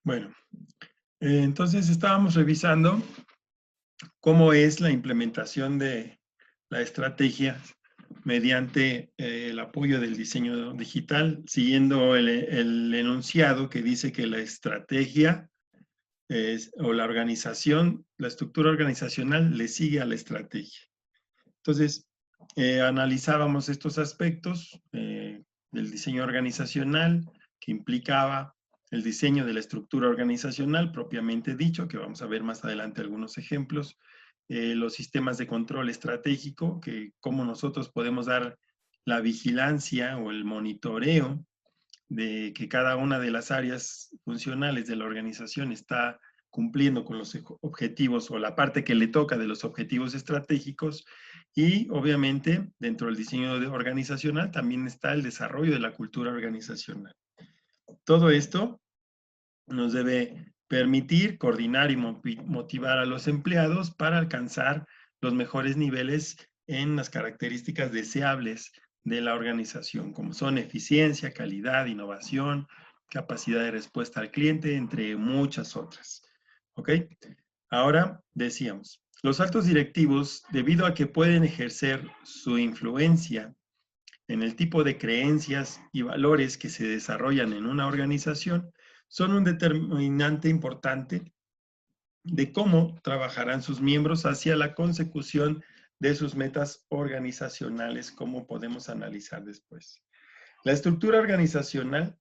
Bueno, entonces estábamos revisando cómo es la implementación de la estrategia mediante el apoyo del diseño digital, siguiendo el enunciado que dice que la estrategia o la organización, la estructura organizacional le sigue a la estrategia. Entonces, analizábamos estos aspectos del diseño organizacional que implicaba el diseño de la estructura organizacional propiamente dicho, que vamos a ver más adelante algunos ejemplos, los sistemas de control estratégico, que cómo nosotros podemos dar la vigilancia o el monitoreo de que cada una de las áreas funcionales de la organización está cumpliendo con los objetivos o la parte que le toca de los objetivos estratégicos y obviamente dentro del diseño organizacional también está el desarrollo de la cultura organizacional. Todo esto nos debe permitir coordinar y motivar a los empleados para alcanzar los mejores niveles en las características deseables de la organización, como son eficiencia, calidad, innovación, capacidad de respuesta al cliente, entre muchas otras. ¿Ok? Ahora decíamos, los altos directivos, debido a que pueden ejercer su influencia en el tipo de creencias y valores que se desarrollan en una organización, son un determinante importante de cómo trabajarán sus miembros hacia la consecución de sus metas organizacionales, como podemos analizar después. La estructura organizacional,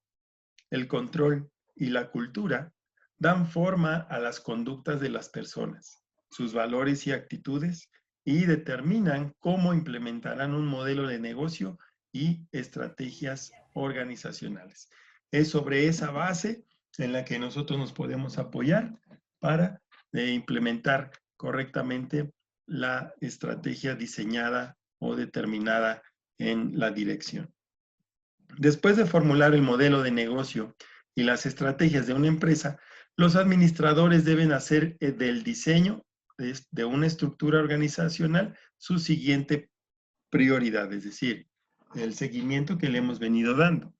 el control y la cultura dan forma a las conductas de las personas, sus valores y actitudes, y determinan cómo implementarán un modelo de negocio y estrategias organizacionales. Es sobre esa base en la que nosotros nos podemos apoyar para implementar correctamente la estrategia diseñada o determinada en la dirección. Después de formular el modelo de negocio y las estrategias de una empresa, los administradores deben hacer del diseño de una estructura organizacional su siguiente prioridad, es decir, el seguimiento que le hemos venido dando.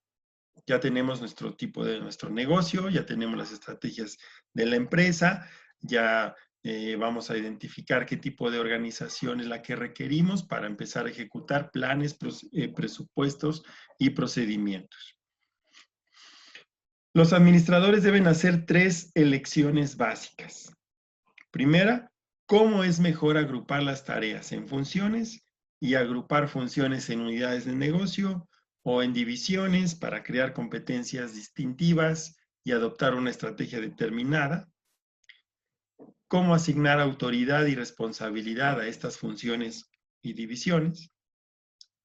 Ya tenemos nuestro tipo de nuestro negocio, ya tenemos las estrategias de la empresa, ya vamos a identificar qué tipo de organización es la que requerimos para empezar a ejecutar planes, presupuestos y procedimientos. Los administradores deben hacer 3 elecciones básicas. Primera, ¿cómo es mejor agrupar las tareas en funciones y agrupar funciones en unidades de negocio o en divisiones para crear competencias distintivas y adoptar una estrategia determinada? ¿Cómo asignar autoridad y responsabilidad a estas funciones y divisiones?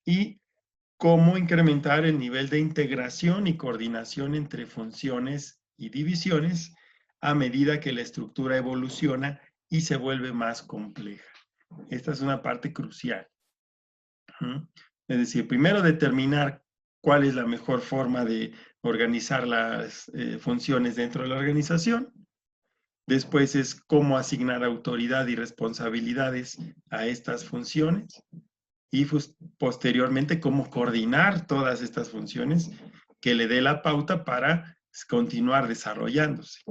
Y cómo incrementar el nivel de integración y coordinación entre funciones y divisiones a medida que la estructura evoluciona y se vuelve más compleja. Esta es una parte crucial. Es decir, primero determinar cuál es la mejor forma de organizar las funciones dentro de la organización. Después es cómo asignar autoridad y responsabilidades a estas funciones y posteriormente cómo coordinar todas estas funciones que le dé la pauta para continuar desarrollándose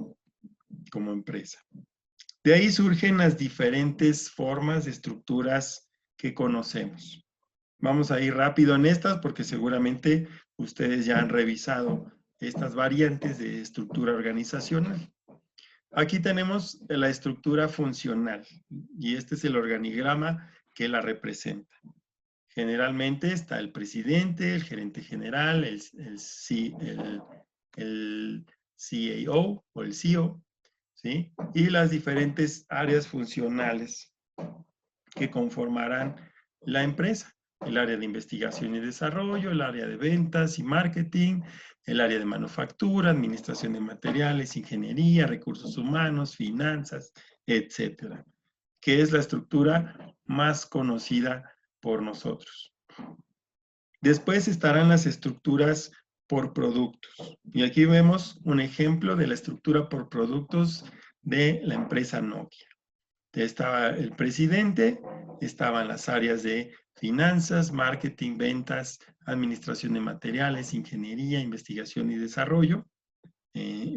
como empresa. De ahí surgen las diferentes formas de estructuras que conocemos. Vamos a ir rápido en estas porque seguramente ustedes ya han revisado estas variantes de estructura organizacional. Aquí tenemos la estructura funcional y este es el organigrama que la representa. Generalmente está el presidente, el gerente general, el CAO o el CEO, ¿sí? Y las diferentes áreas funcionales que conformarán la empresa. El área de investigación y desarrollo, el área de ventas y marketing, el área de manufactura, administración de materiales, ingeniería, recursos humanos, finanzas, etcétera, que es la estructura más conocida por nosotros. Después estarán las estructuras por productos. Y aquí vemos un ejemplo de la estructura por productos de la empresa Nokia. Estaba el presidente, estaban las áreas de finanzas, marketing, ventas, administración de materiales, ingeniería, investigación y desarrollo.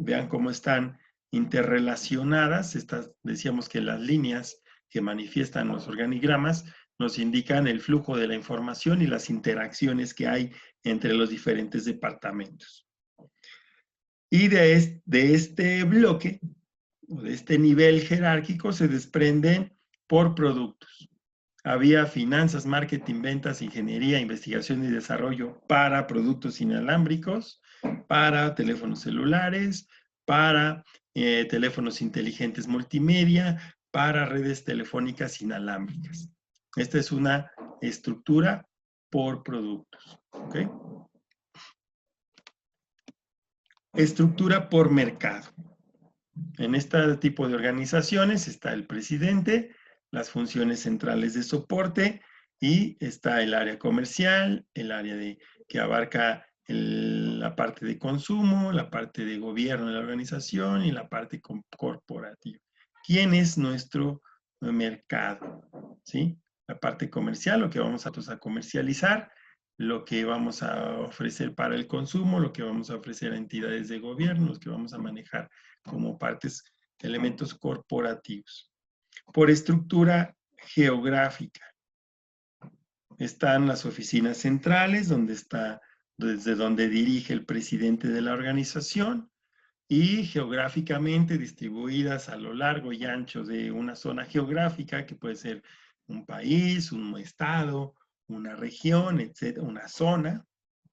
vean cómo están interrelacionadas. Decíamos que las líneas que manifiestan los organigramas nos indican el flujo de la información y las interacciones que hay entre los diferentes departamentos. Y de este bloque, o de este nivel jerárquico, se desprenden por productos. Había finanzas, marketing, ventas, ingeniería, investigación y desarrollo para productos inalámbricos, para teléfonos celulares, para teléfonos inteligentes multimedia, para redes telefónicas inalámbricas. Esta es una estructura por productos. ¿Okay? Estructura por mercado. En este tipo de organizaciones está el presidente, las funciones centrales de soporte y está el área comercial, el área que abarca la parte de consumo, la parte de gobierno de la organización y la parte corporativa. ¿Quién es nuestro mercado? ¿Sí? La parte comercial, lo que vamos a comercializar, lo que vamos a ofrecer para el consumo, lo que vamos a ofrecer a entidades de gobierno, los que vamos a manejar como partes, elementos corporativos. Por estructura geográfica. Están las oficinas centrales, desde donde dirige el presidente de la organización, y geográficamente distribuidas a lo largo y ancho de una zona geográfica, que puede ser un país, un estado, una región, etcétera, una zona,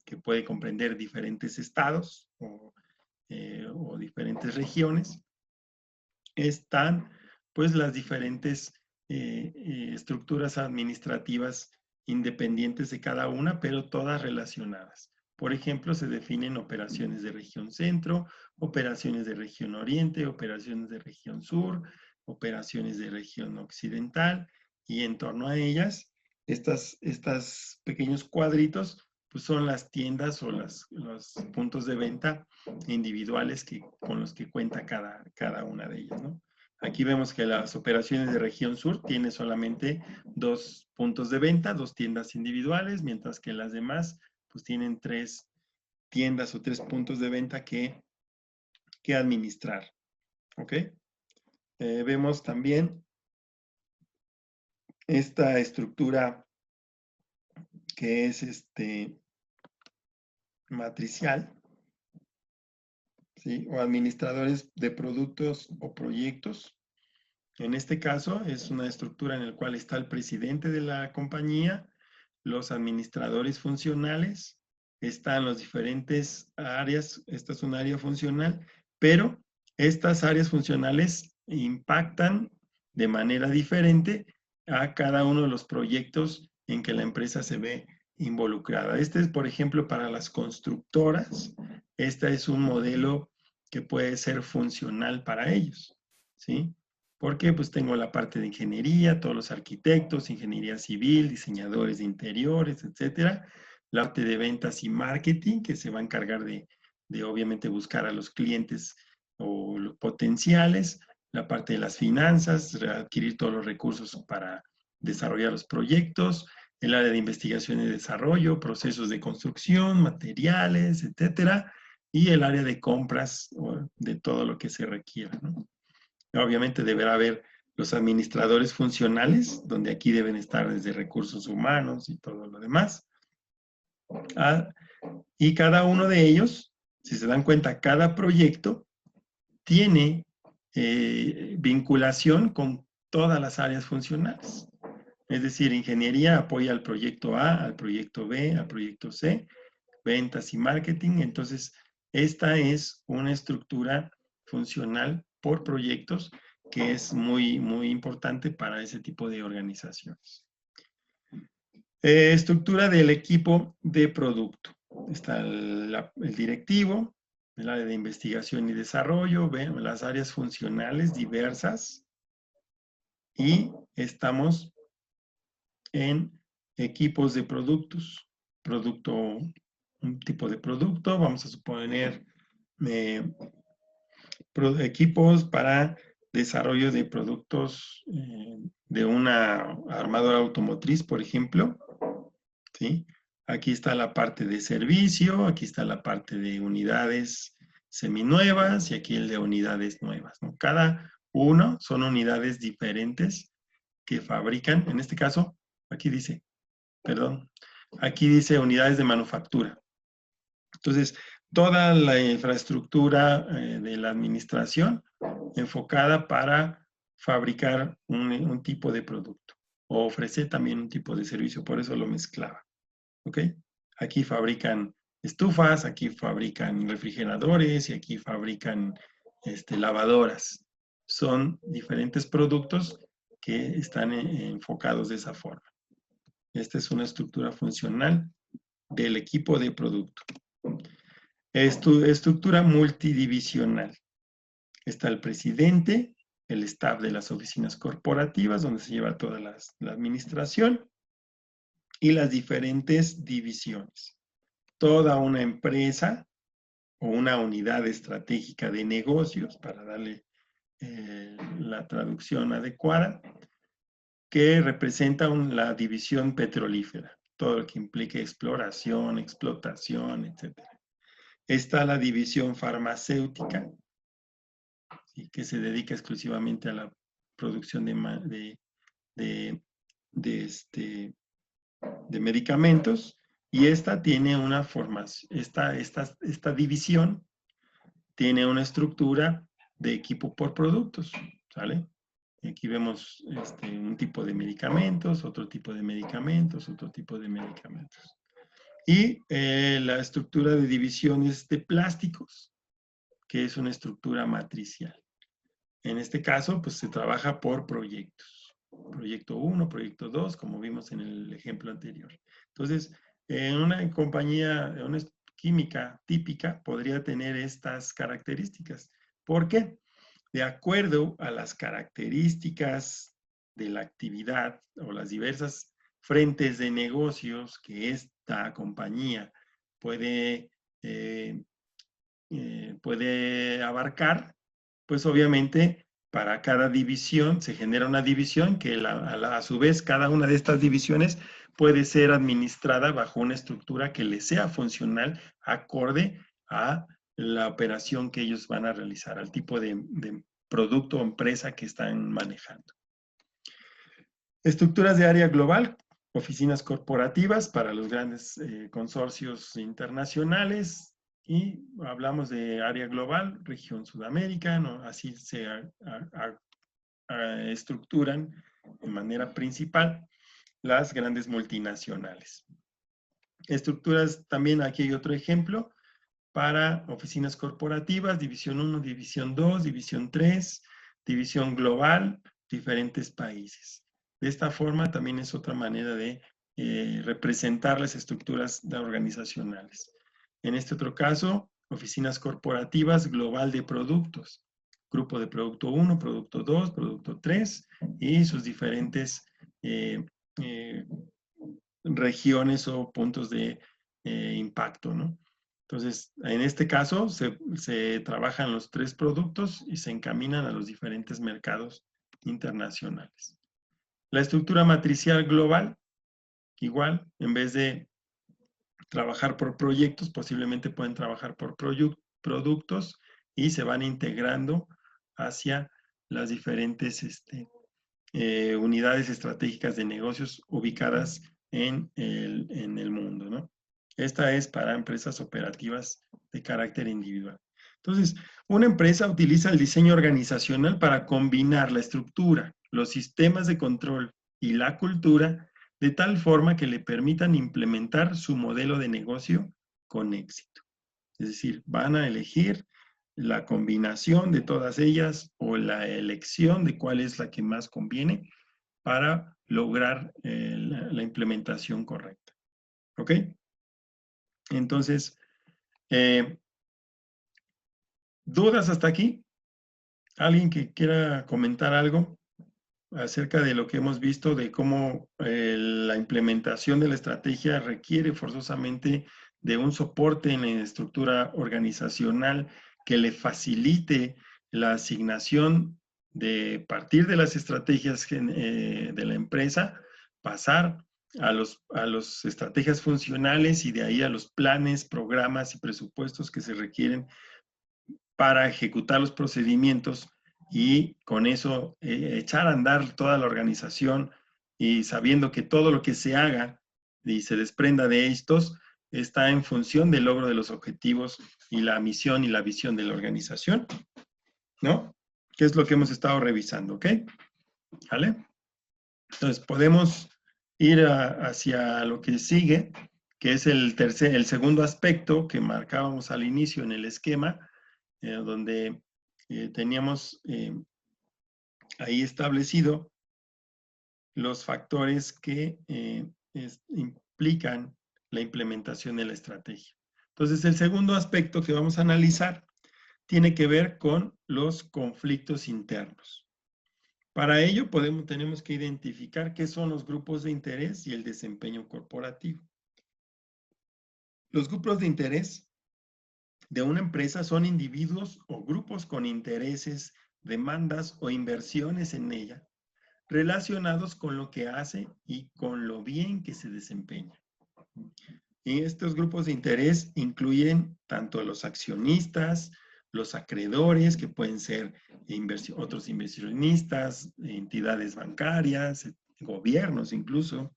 que puede comprender diferentes estados o diferentes regiones. Están pues las diferentes estructuras administrativas independientes de cada una, pero todas relacionadas. Por ejemplo, se definen operaciones de región centro, operaciones de región oriente, operaciones de región sur, operaciones de región occidental, y en torno a ellas, estas pequeños cuadritos pues son las tiendas o los puntos de venta individuales con los que cuenta cada una de ellas, ¿no? Aquí vemos que las operaciones de región sur tienen solamente 2 puntos de venta, 2 tiendas individuales, mientras que las demás pues tienen 3 tiendas o 3 puntos de venta que administrar. ¿Ok? Vemos también esta estructura que es matricial, ¿sí? O administradores de productos o proyectos. En este caso es una estructura en la cual está el presidente de la compañía, los administradores funcionales, están las diferentes áreas, esta es un área funcional, pero estas áreas funcionales impactan de manera diferente a cada uno de los proyectos en que la empresa se ve involucrada. Este es, por ejemplo, para las constructoras. Este es un modelo que puede ser funcional para ellos, ¿sí? Porque pues tengo la parte de ingeniería, todos los arquitectos, ingeniería civil, diseñadores de interiores, etcétera. La parte de ventas y marketing, que se va a encargar de obviamente buscar a los clientes o los potenciales. La parte de las finanzas, adquirir todos los recursos para desarrollar los proyectos. El área de investigación y desarrollo, procesos de construcción, materiales, etcétera. Y el área de compras de todo lo que se requiera, ¿no? Obviamente deberá haber los administradores funcionales, donde aquí deben estar desde recursos humanos y todo lo demás. Y cada uno de ellos, si se dan cuenta, cada proyecto tiene vinculación con todas las áreas funcionales. Es decir, ingeniería apoya al proyecto A, al proyecto B, al proyecto C, ventas y marketing. Entonces, esta es una estructura funcional por proyectos que es muy, muy importante para ese tipo de organizaciones. Estructura del equipo de producto. Está el directivo, el área de investigación y desarrollo, ven las áreas funcionales diversas, y estamos en equipos de productos. Un tipo de producto, vamos a suponer equipos para desarrollo de productos de una armadora automotriz, por ejemplo, ¿sí? Aquí está la parte de servicio, aquí está la parte de unidades seminuevas y aquí el de unidades nuevas, ¿no? Cada uno son unidades diferentes que fabrican, en este caso, aquí dice, perdón, aquí dice unidades de manufactura. Entonces, toda la infraestructura de la administración enfocada para fabricar un tipo de producto o ofrecer también un tipo de servicio, por eso lo mezclaba. ¿Ok? Aquí fabrican estufas, aquí fabrican refrigeradores y aquí fabrican lavadoras. Son diferentes productos que están enfocados de esa forma. Esta es una estructura funcional del equipo de producto. Estructura multidivisional. Está el presidente, el staff de las oficinas corporativas, donde se lleva toda la administración, y las diferentes divisiones. Toda una empresa o una unidad estratégica de negocios, para darle la traducción adecuada, que representa la división petrolífera, todo lo que implique exploración, explotación, etc. Está la división farmacéutica, ¿sí?, que se dedica exclusivamente a la producción de medicamentos, y esta tiene una formación, esta división tiene una estructura de equipo por productos, ¿sale? Aquí vemos un tipo de medicamentos, otro tipo de medicamentos, otro tipo de medicamentos. Y la estructura de divisiones de plásticos, que es una estructura matricial. En este caso, pues se trabaja por proyectos. Proyecto 1, proyecto 2, como vimos en el ejemplo anterior. Entonces, en una compañía, una química típica, podría tener estas características. ¿Por qué? De acuerdo a las características de la actividad o las diversas frentes de negocios que esta compañía puede abarcar, pues obviamente para cada división se genera una división que a su vez cada una de estas divisiones puede ser administrada bajo una estructura que le sea funcional acorde a la operación que ellos van a realizar, al tipo de producto o empresa que están manejando. Estructuras de área global, oficinas corporativas para los grandes consorcios internacionales, y hablamos de área global, región Sudamérica, ¿no? Así se estructuran de manera principal las grandes multinacionales. Estructuras, también aquí hay otro ejemplo, para oficinas corporativas, división 1, división 2, división 3, división global, diferentes países. De esta forma también es otra manera de representar las estructuras organizacionales. En este otro caso, oficinas corporativas global de productos. Grupo de producto 1, producto 2, producto 3 y sus diferentes regiones o puntos de impacto, ¿no? Entonces, en este caso, se trabajan los 3 productos y se encaminan a los diferentes mercados internacionales. La estructura matricial global, igual, en vez de trabajar por proyectos, posiblemente pueden trabajar por productos y se van integrando hacia las diferentes unidades estratégicas de negocios ubicadas en el mundo, ¿no? Esta es para empresas operativas de carácter individual. Entonces, una empresa utiliza el diseño organizacional para combinar la estructura, los sistemas de control y la cultura de tal forma que le permitan implementar su modelo de negocio con éxito. Es decir, van a elegir la combinación de todas ellas o la elección de cuál es la que más conviene para lograr la implementación correcta. ¿Ok? Entonces, ¿dudas hasta aquí? ¿Alguien que quiera comentar algo acerca de lo que hemos visto, de cómo la implementación de la estrategia requiere forzosamente de un soporte en la estructura organizacional que le facilite la asignación de partir de las estrategias de la empresa, pasar a los estrategias funcionales y de ahí a los planes, programas y presupuestos que se requieren para ejecutar los procedimientos y con eso echar a andar toda la organización y sabiendo que todo lo que se haga y se desprenda de estos está en función del logro de los objetivos y la misión y la visión de la organización, ¿no? Que es lo que hemos estado revisando, ¿ok? ¿Vale? Entonces, podemos ir hacia lo que sigue, que es el segundo aspecto que marcábamos al inicio en el esquema, donde teníamos ahí establecido los factores que implican la implementación de la estrategia. Entonces, el segundo aspecto que vamos a analizar tiene que ver con los conflictos internos. Para ello, tenemos que identificar qué son los grupos de interés y el desempeño corporativo. Los grupos de interés de una empresa son individuos o grupos con intereses, demandas o inversiones en ella, relacionados con lo que hace y con lo bien que se desempeña. Y estos grupos de interés incluyen tanto los accionistas, los acreedores, que pueden ser otros inversionistas, entidades bancarias, gobiernos incluso.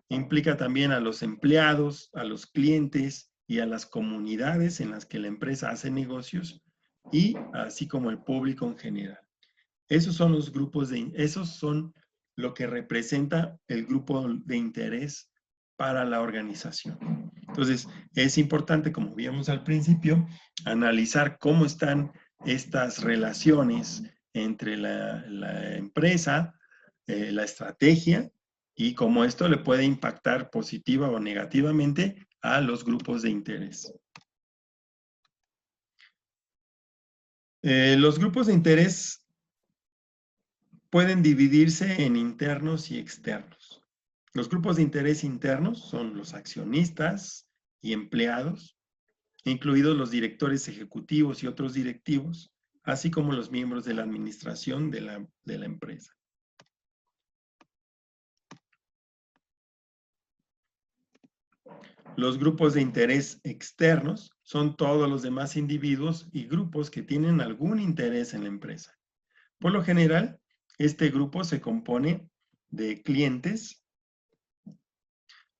Implica también a los empleados, a los clientes y a las comunidades en las que la empresa hace negocios y así como el público en general. Esos son los grupos esos son lo que representa el grupo de interés para la organización. Entonces, es importante, como vimos al principio, analizar cómo están estas relaciones entre la empresa, la estrategia, y cómo esto le puede impactar positiva o negativamente a los grupos de interés. Los grupos de interés pueden dividirse en internos y externos. Los grupos de interés internos son los accionistas y empleados, incluidos los directores ejecutivos y otros directivos, así como los miembros de la administración de la empresa. Los grupos de interés externos son todos los demás individuos y grupos que tienen algún interés en la empresa. Por lo general, este grupo se compone de clientes,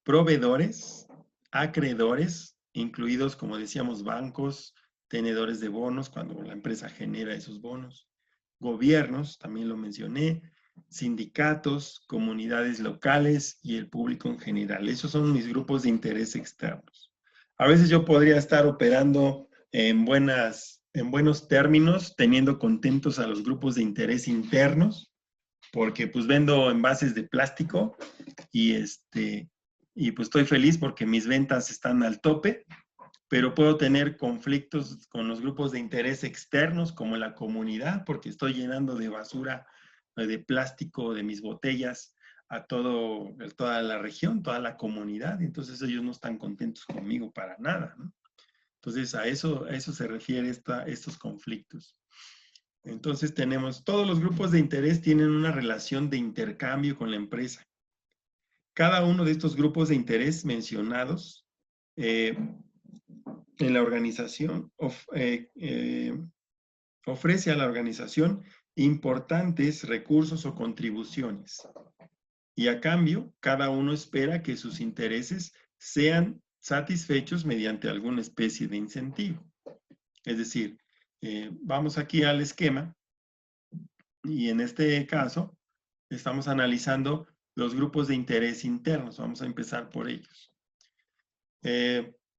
proveedores, acreedores, incluidos, como decíamos, bancos, tenedores de bonos, cuando la empresa genera esos bonos, gobiernos, también lo mencioné, sindicatos, comunidades locales y el público en general. Esos son mis grupos de interés externos. A veces yo podría estar operando en buenos términos, teniendo contentos a los grupos de interés internos, porque pues vendo envases de plástico y pues estoy feliz porque mis ventas están al tope, pero puedo tener conflictos con los grupos de interés externos como la comunidad, porque estoy llenando de basura, de plástico, de mis botellas a toda la región, toda la comunidad, y entonces ellos no están contentos conmigo para nada, ¿no? Entonces a eso se refiere estos conflictos. Entonces todos los grupos de interés tienen una relación de intercambio con la empresa. Cada uno de estos grupos de interés mencionados en la organización ofrece a la organización importantes recursos o contribuciones. Y a cambio, cada uno espera que sus intereses sean satisfechos mediante alguna especie de incentivo. Es decir, vamos aquí al esquema y en este caso estamos analizando los grupos de interés internos. Vamos a empezar por ellos.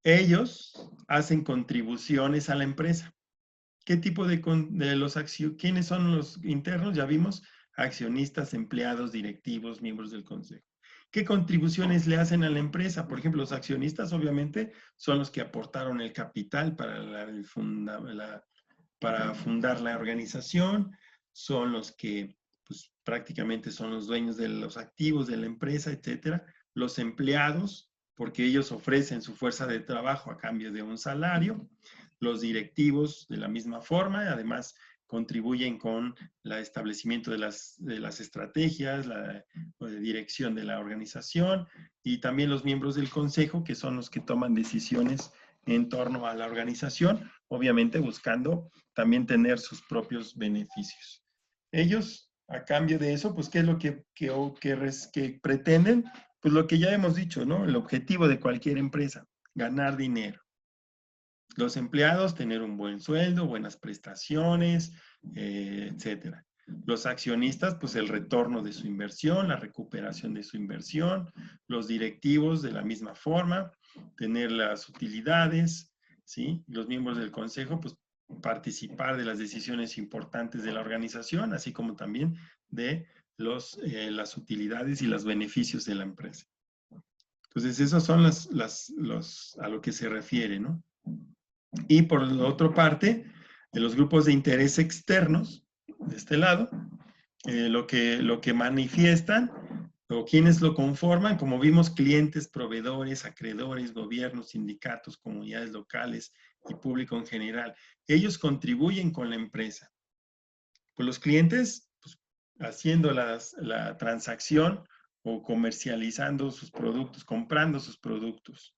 Ellos hacen contribuciones a la empresa. ¿Qué tipo quiénes son los internos? Ya vimos, accionistas, empleados, directivos, miembros del consejo. ¿Qué contribuciones le hacen a la empresa? Por ejemplo, los accionistas obviamente son los que aportaron el capital para fundar la organización, son los que pues, prácticamente son los dueños de los activos de la empresa, etcétera. Los empleados, porque ellos ofrecen su fuerza de trabajo a cambio de un salario. Los directivos de la misma forma, además contribuyen con el establecimiento de las estrategias, la dirección de la organización y también los miembros del consejo, que son los que toman decisiones en torno a la organización, obviamente buscando también tener sus propios beneficios. Ellos, a cambio de eso, pues, ¿qué es lo que pretenden? Pues lo que ya hemos dicho, ¿no? El objetivo de cualquier empresa, ganar dinero. Los empleados, tener un buen sueldo, buenas prestaciones, etcétera. Los accionistas, pues el retorno de su inversión, la recuperación de su inversión. Los directivos, de la misma forma, tener las utilidades, ¿sí? Los miembros del consejo, pues participar de las decisiones importantes de la organización, así como también de las utilidades y los beneficios de la empresa. Entonces, esas son a lo que se refiere, ¿no? Y por la otra parte, de los grupos de interés externos, de este lado, lo que manifiestan o quienes lo conforman, como vimos, clientes, proveedores, acreedores, gobiernos, sindicatos, comunidades locales y público en general. Ellos contribuyen con la empresa. Pues los clientes, pues, haciendo la transacción o comercializando sus productos, comprando sus productos.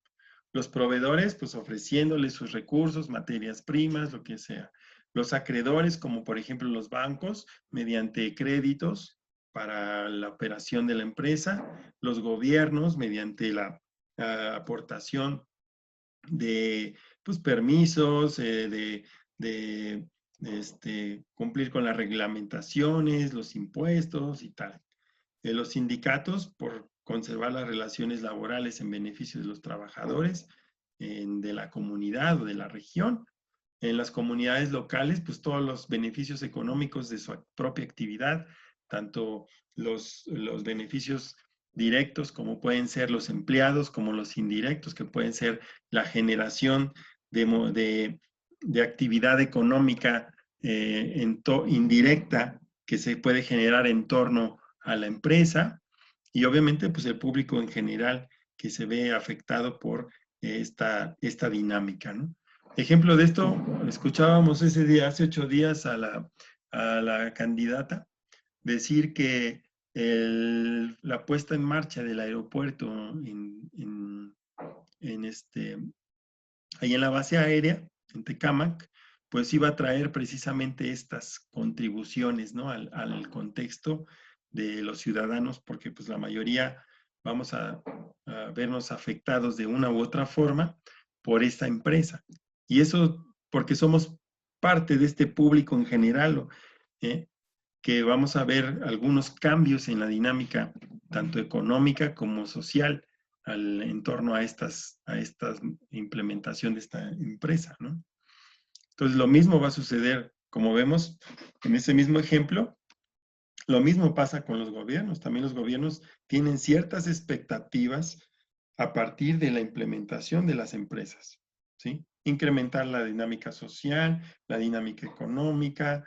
Los proveedores, pues ofreciéndoles sus recursos, materias primas, lo que sea. Los acreedores, como por ejemplo los bancos, mediante créditos para la operación de la empresa. Los gobiernos, mediante la aportación de pues, permisos, de cumplir con las reglamentaciones, los impuestos y tal. Los sindicatos, por conservar las relaciones laborales en beneficio de los trabajadores de la comunidad o de la región. En las comunidades locales, pues todos los beneficios económicos de su propia actividad, tanto los beneficios directos como pueden ser los empleados, como los indirectos, que pueden ser la generación de actividad económica indirecta que se puede generar en torno a la empresa y obviamente pues el público en general que se ve afectado por esta dinámica, ¿no? Ejemplo de esto, escuchábamos ese día, hace 8 días, a la candidata decir que la puesta en marcha del aeropuerto ahí en la base aérea, en Tecámac, pues iba a traer precisamente estas contribuciones, ¿no? al contexto de los ciudadanos, porque pues la mayoría vamos a vernos afectados de una u otra forma por esta empresa. Y eso porque somos parte de este público en general, que vamos a ver algunos cambios en la dinámica, tanto económica como social, en torno a esta implementación de esta empresa, ¿no? Entonces, lo mismo va a suceder, como vemos en ese mismo ejemplo, lo mismo pasa con los gobiernos. También los gobiernos tienen ciertas expectativas a partir de la implementación de las empresas, ¿sí? Incrementar la dinámica social, la dinámica económica,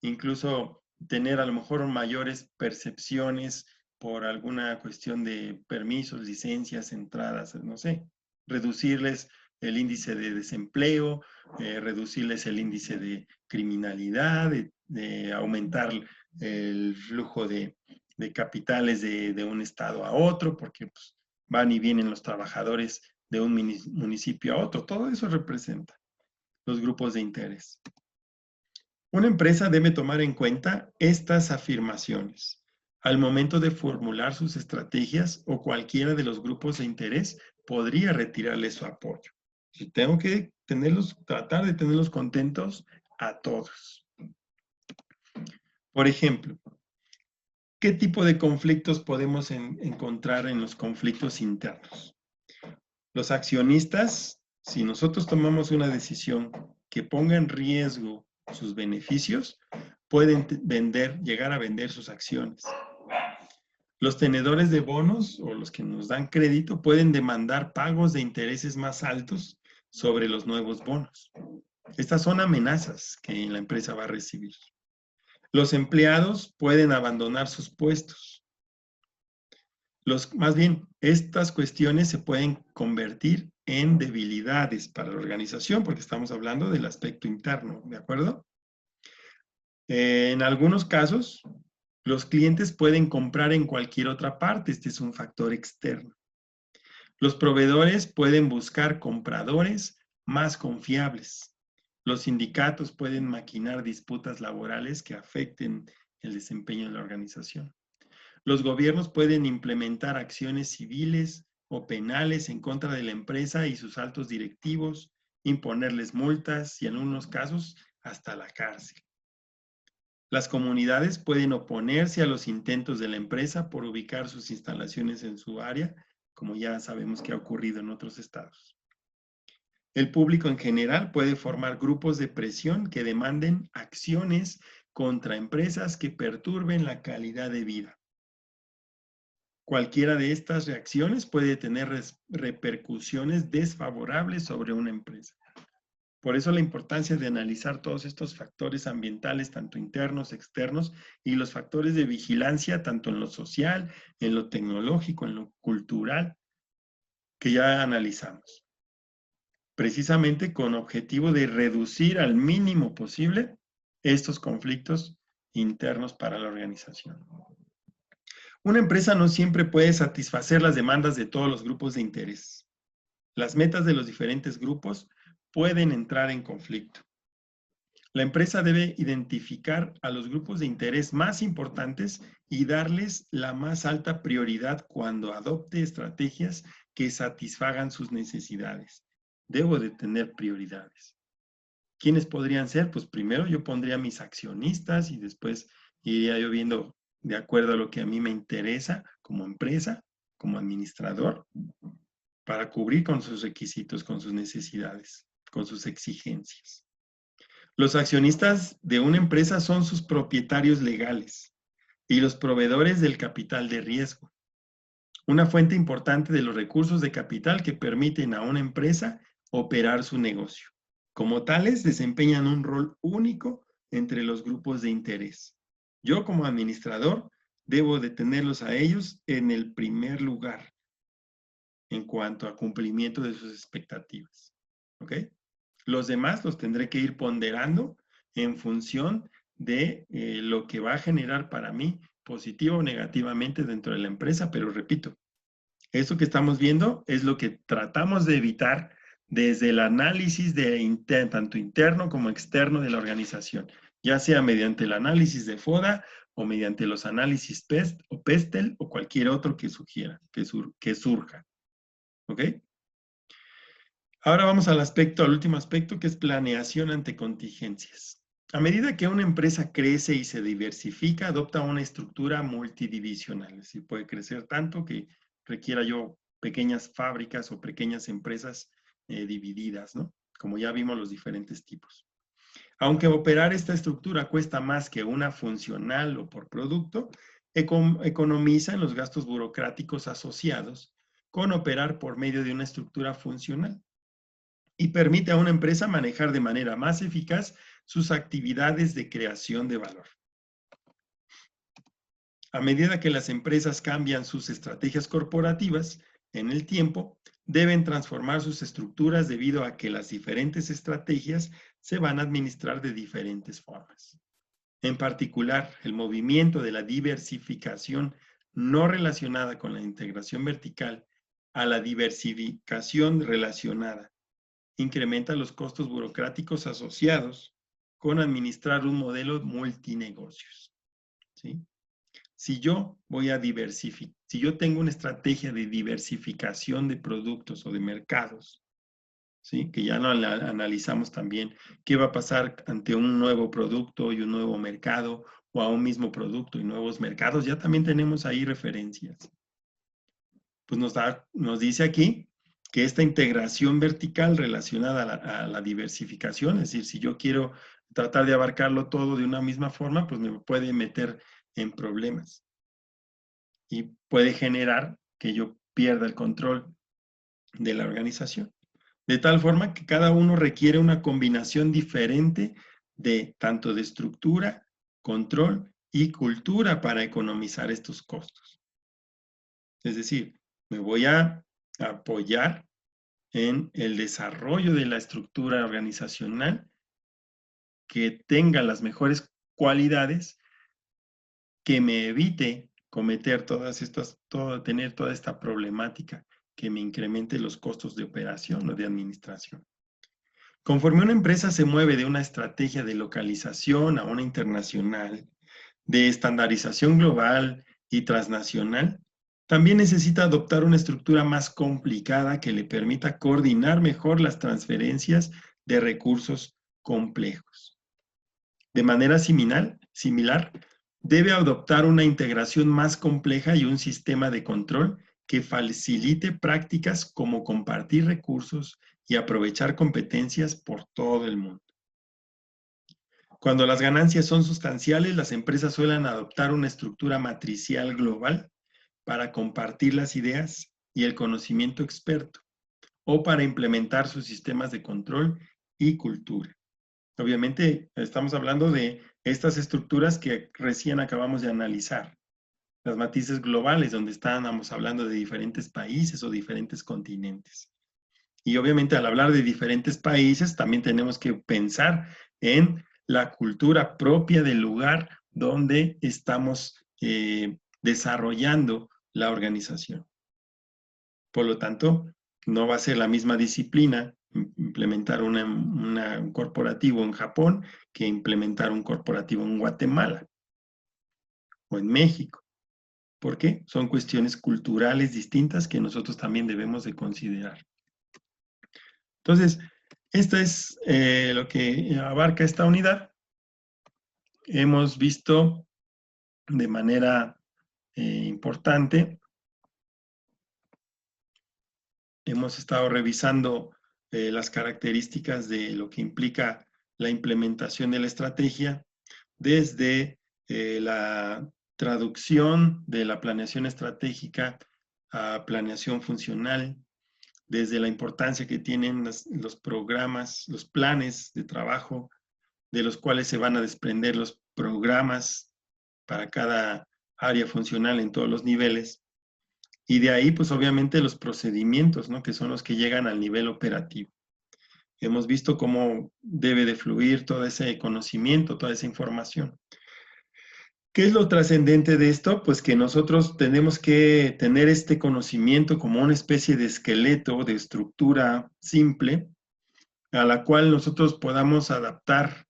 incluso tener a lo mejor mayores percepciones por alguna cuestión de permisos, licencias, entradas, no sé, reducirles el índice de desempleo, reducirles el índice de criminalidad, de aumentar el flujo de capitales de un estado a otro, porque pues, van y vienen los trabajadores de un municipio a otro. Todo eso representa los grupos de interés. Una empresa debe tomar en cuenta estas afirmaciones al momento de formular sus estrategias, o cualquiera de los grupos de interés podría retirarle su apoyo. Y tengo que tratar de tenerlos contentos a todos. Por ejemplo, ¿qué tipo de conflictos podemos encontrar en los conflictos internos? Los accionistas, si nosotros tomamos una decisión que ponga en riesgo sus beneficios, pueden llegar a vender sus acciones. Los tenedores de bonos o los que nos dan crédito pueden demandar pagos de intereses más altos sobre los nuevos bonos. Estas son amenazas que la empresa va a recibir. Los empleados pueden abandonar sus puestos. Más bien, estas cuestiones se pueden convertir en debilidades para la organización, porque estamos hablando del aspecto interno, ¿de acuerdo? En algunos casos, los clientes pueden comprar en cualquier otra parte. Este es un factor externo. Los proveedores pueden buscar compradores más confiables. Los sindicatos pueden maquinar disputas laborales que afecten el desempeño de la organización. Los gobiernos pueden implementar acciones civiles o penales en contra de la empresa y sus altos directivos, imponerles multas y en algunos casos hasta la cárcel. Las comunidades pueden oponerse a los intentos de la empresa por ubicar sus instalaciones en su área, como ya sabemos que ha ocurrido en otros estados. El público en general puede formar grupos de presión que demanden acciones contra empresas que perturben la calidad de vida. Cualquiera de estas reacciones puede tener repercusiones desfavorables sobre una empresa. Por eso la importancia de analizar todos estos factores ambientales, tanto internos, externos, y los factores de vigilancia, tanto en lo social, en lo tecnológico, en lo cultural, que ya analizamos. Precisamente con objetivo de reducir al mínimo posible estos conflictos internos para la organización. Una empresa no siempre puede satisfacer las demandas de todos los grupos de interés. Las metas de los diferentes grupos pueden entrar en conflicto. La empresa debe identificar a los grupos de interés más importantes y darles la más alta prioridad cuando adopte estrategias que satisfagan sus necesidades. Debo de tener prioridades. ¿Quiénes podrían ser? Pues primero yo pondría mis accionistas y después iría yo viendo de acuerdo a lo que a mí me interesa como empresa, como administrador, para cubrir con sus requisitos, con sus necesidades, con sus exigencias. Los accionistas de una empresa son sus propietarios legales y los proveedores del capital de riesgo, una fuente importante de los recursos de capital que permiten a una empresa operar su negocio. Como tales, desempeñan un rol único entre los grupos de interés. Yo, como administrador, debo de tenerlos a ellos en el primer lugar en cuanto a cumplimiento de sus expectativas. ¿Ok? Los demás los tendré que ir ponderando en función de lo que va a generar para mí positivo o negativamente dentro de la empresa, pero repito, esto que estamos viendo es lo que tratamos de evitar desde el análisis tanto interno como externo de la organización, ya sea mediante el análisis de FODA o mediante los análisis PEST o PESTEL o cualquier otro que sugiera, que surja. ¿Ok? Ahora vamos al último aspecto, que es planeación ante contingencias. A medida que una empresa crece y se diversifica, adopta una estructura multidivisional. Es decir, puede crecer tanto que requiera yo pequeñas fábricas o pequeñas empresas divididas, ¿no? Como ya vimos los diferentes tipos. Aunque operar esta estructura cuesta más que una funcional o por producto, economiza en los gastos burocráticos asociados con operar por medio de una estructura funcional y permite a una empresa manejar de manera más eficaz sus actividades de creación de valor. A medida que las empresas cambian sus estrategias corporativas en el tiempo, deben transformar sus estructuras debido a que las diferentes estrategias se van a administrar de diferentes formas. En particular, el movimiento de la diversificación no relacionada con la integración vertical a la diversificación relacionada incrementa los costos burocráticos asociados con administrar un modelo multinegocios. ¿Sí? Si yo si yo tengo una estrategia de diversificación de productos o de mercados, ¿sí? Que ya no analizamos también qué va a pasar ante un nuevo producto y un nuevo mercado, o a un mismo producto y nuevos mercados, ya también tenemos ahí referencias. Pues nos dice aquí que esta integración vertical relacionada a la diversificación, es decir, si yo quiero tratar de abarcarlo todo de una misma forma, pues me puede meter en problemas y puede generar que yo pierda el control de la organización. De tal forma que cada uno requiere una combinación diferente de tanto de estructura, control y cultura para economizar estos costos. Es decir, me voy a apoyar en el desarrollo de la estructura organizacional que tenga las mejores cualidades, que me evite cometer tener toda esta problemática que me incremente los costos de operación o de administración. Conforme una empresa se mueve de una estrategia de localización a una internacional, de estandarización global y transnacional, también necesita adoptar una estructura más complicada que le permita coordinar mejor las transferencias de recursos complejos. De manera similar, debe adoptar una integración más compleja y un sistema de control que facilite prácticas como compartir recursos y aprovechar competencias por todo el mundo. Cuando las ganancias son sustanciales, las empresas suelen adoptar una estructura matricial global para compartir las ideas y el conocimiento experto o para implementar sus sistemas de control y cultura. Obviamente, estamos hablando de estas estructuras que recién acabamos de analizar, las matrices globales, donde estábamos hablando de diferentes países o diferentes continentes. Y obviamente, al hablar de diferentes países, también tenemos que pensar en la cultura propia del lugar donde estamos desarrollando la organización. Por lo tanto, no va a ser la misma disciplina implementar un corporativo en Japón que implementar un corporativo en Guatemala o en México. ¿Por qué? Son cuestiones culturales distintas que nosotros también debemos de considerar. Entonces, esto es lo que abarca esta unidad. Hemos visto de manera importante, hemos estado revisando las características de lo que implica la implementación de la estrategia, desde la traducción de la planeación estratégica a planeación funcional, desde la importancia que tienen los programas, los planes de trabajo, de los cuales se van a desprender los programas para cada área funcional en todos los niveles. Y de ahí, pues obviamente los procedimientos, ¿no? Que son los que llegan al nivel operativo. Hemos visto cómo debe de fluir todo ese conocimiento, toda esa información. ¿Qué es lo trascendente de esto? Pues que nosotros tenemos que tener este conocimiento como una especie de esqueleto, de estructura simple, a la cual nosotros podamos adaptar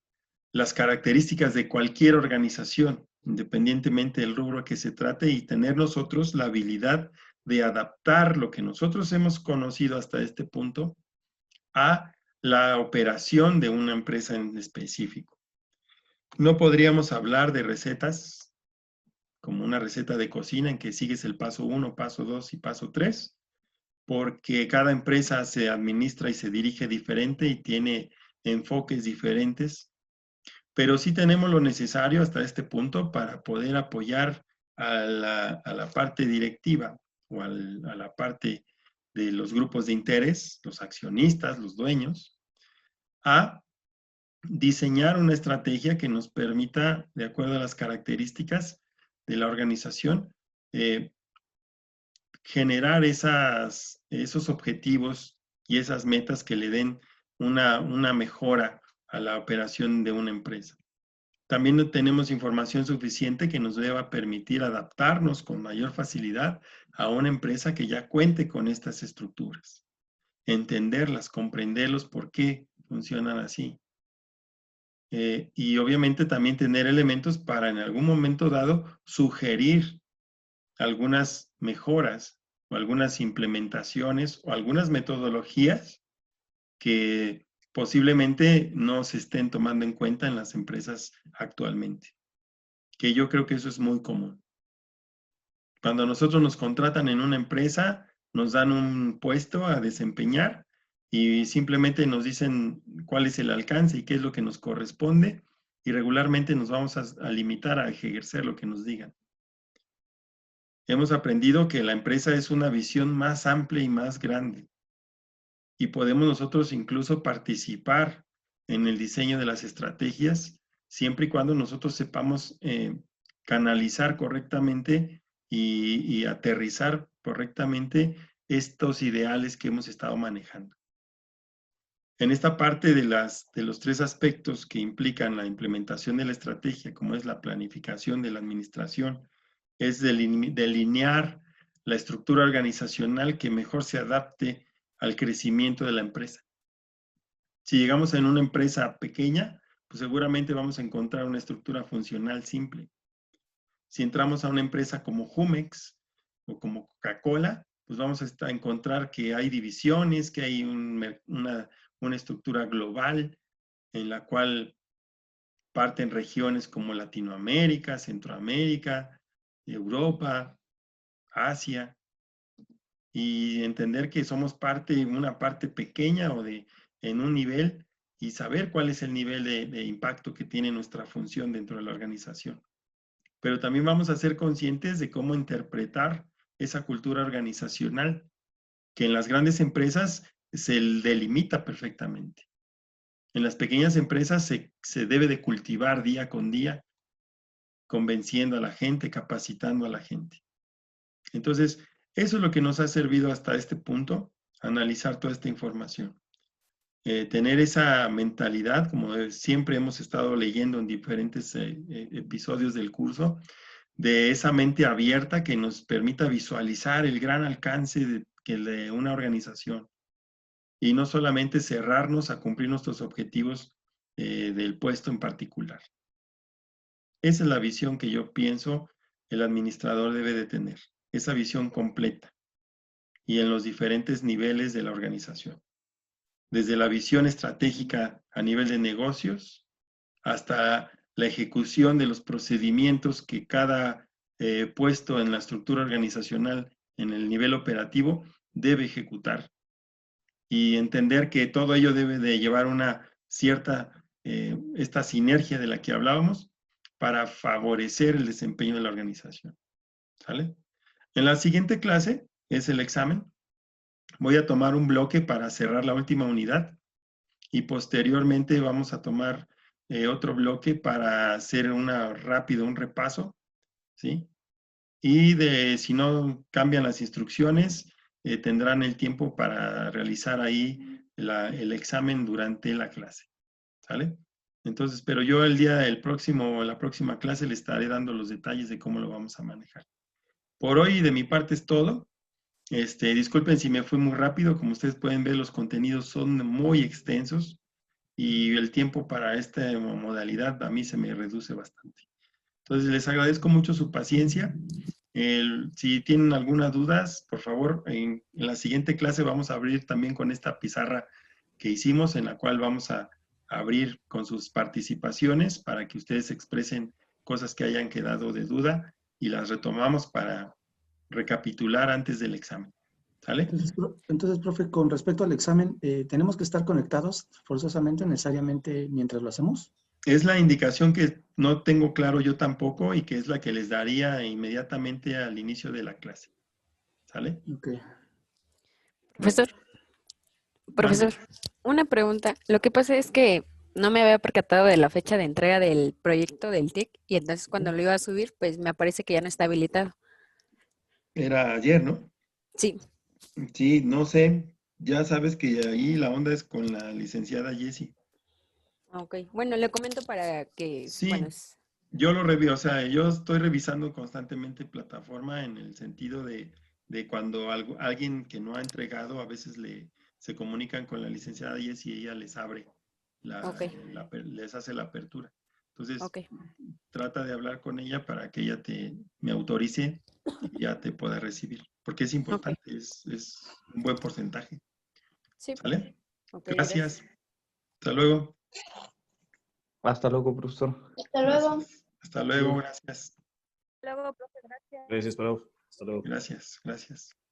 las características de cualquier organización, independientemente del rubro que se trate, y tener nosotros la habilidad de adaptar lo que nosotros hemos conocido hasta este punto a la operación de una empresa en específico. No podríamos hablar de recetas como una receta de cocina en que sigues el paso 1, paso 2 y paso 3, porque cada empresa se administra y se dirige diferente y tiene enfoques diferentes, pero sí tenemos lo necesario hasta este punto para poder apoyar a la parte directiva o a la parte de los grupos de interés, los accionistas, los dueños, a diseñar una estrategia que nos permita, de acuerdo a las características de la organización, generar esos objetivos y esas metas que le den una mejora a la operación de una empresa. También no tenemos información suficiente que nos deba permitir adaptarnos con mayor facilidad a una empresa que ya cuente con estas estructuras. Entenderlas, comprenderlos por qué funcionan así. Y obviamente también tener elementos para en algún momento dado sugerir algunas mejoras o algunas implementaciones o algunas metodologías que posiblemente no se estén tomando en cuenta en las empresas actualmente. Que yo creo que eso es muy común. Cuando nosotros nos contratan en una empresa, nos dan un puesto a desempeñar y simplemente nos dicen cuál es el alcance y qué es lo que nos corresponde, y regularmente nos vamos a limitar a ejercer lo que nos digan. Hemos aprendido que la empresa es una visión más amplia y más grande, y podemos nosotros incluso participar en el diseño de las estrategias siempre y cuando nosotros sepamos canalizar correctamente y aterrizar correctamente estos ideales que hemos estado manejando. En esta parte de los tres aspectos que implican la implementación de la estrategia, como es la planificación de la administración, es delinear la estructura organizacional que mejor se adapte al crecimiento de la empresa. Si llegamos en una empresa pequeña, pues seguramente vamos a encontrar una estructura funcional simple. Si entramos a una empresa como Jumex o como Coca-Cola, pues vamos a encontrar que hay divisiones, que hay una estructura global en la cual parten regiones como Latinoamérica, Centroamérica, Europa, Asia, y entender que somos una parte pequeña en un nivel y saber cuál es el nivel de impacto que tiene nuestra función dentro de la organización. Pero también vamos a ser conscientes de cómo interpretar esa cultura organizacional que en las grandes empresas se delimita perfectamente. En las pequeñas empresas se debe de cultivar día con día, convenciendo a la gente, capacitando a la gente. Entonces, eso es lo que nos ha servido hasta este punto, analizar toda esta información. Tener esa mentalidad, como siempre hemos estado leyendo en diferentes episodios del curso, de esa mente abierta que nos permita visualizar el gran alcance de una organización y no solamente cerrarnos a cumplir nuestros objetivos del puesto en particular. Esa es la visión que yo pienso el administrador debe de tener, esa visión completa y en los diferentes niveles de la organización. Desde la visión estratégica a nivel de negocios hasta la ejecución de los procedimientos que cada puesto en la estructura organizacional en el nivel operativo debe ejecutar y entender que todo ello debe de llevar una cierta, esta sinergia de la que hablábamos para favorecer el desempeño de la organización. ¿Sale? En la siguiente clase es el examen. Voy a tomar un bloque para cerrar la última unidad y posteriormente vamos a tomar otro bloque para hacer un repaso, ¿sí? Y si no cambian las instrucciones, tendrán el tiempo para realizar ahí el examen durante la clase, ¿sale? Entonces, pero yo la próxima clase le estaré dando los detalles de cómo lo vamos a manejar. Por hoy, de mi parte es todo. Disculpen si me fui muy rápido, como ustedes pueden ver, los contenidos son muy extensos y el tiempo para esta modalidad a mí se me reduce bastante. Entonces, les agradezco mucho su paciencia. Si tienen alguna duda, por favor, en la siguiente clase vamos a abrir también con esta pizarra que hicimos, en la cual vamos a abrir con sus participaciones para que ustedes expresen cosas que hayan quedado de duda y las retomamos para recapitular antes del examen. ¿Sale? Entonces, profe, con respecto al examen, ¿tenemos que estar conectados forzosamente, necesariamente, mientras lo hacemos? Es la indicación que no tengo claro yo tampoco y que es la que les daría inmediatamente al inicio de la clase. ¿Sale? Ok. Profesor, Mande. una pregunta. Lo que pasa es que no me había percatado de la fecha de entrega del proyecto del TIC y entonces cuando lo iba a subir, pues me aparece que ya no está habilitado. Era ayer, ¿no? Sí, Sí, no sé. Ya sabes que ahí la onda es con la licenciada Jessie. ok. Bueno, le comento para que, bueno, Sí, yo lo reviso, o sea, yo estoy revisando constantemente plataforma en el sentido de cuando alguien que no ha entregado, a veces se comunican con la licenciada Jessie y ella les abre, ok, les hace la apertura. Entonces, ok. trata de hablar con ella para que ella me autorice y ya te pueda recibir, porque es Ok, importante, es un buen porcentaje. sí, ¿Sale? ok, Gracias. gracias. Hasta luego. Hasta luego, profesor. Hasta luego. Gracias. Hasta luego, gracias. Luego, profe, gracias. Gracias, profe. Hasta luego. Gracias, gracias.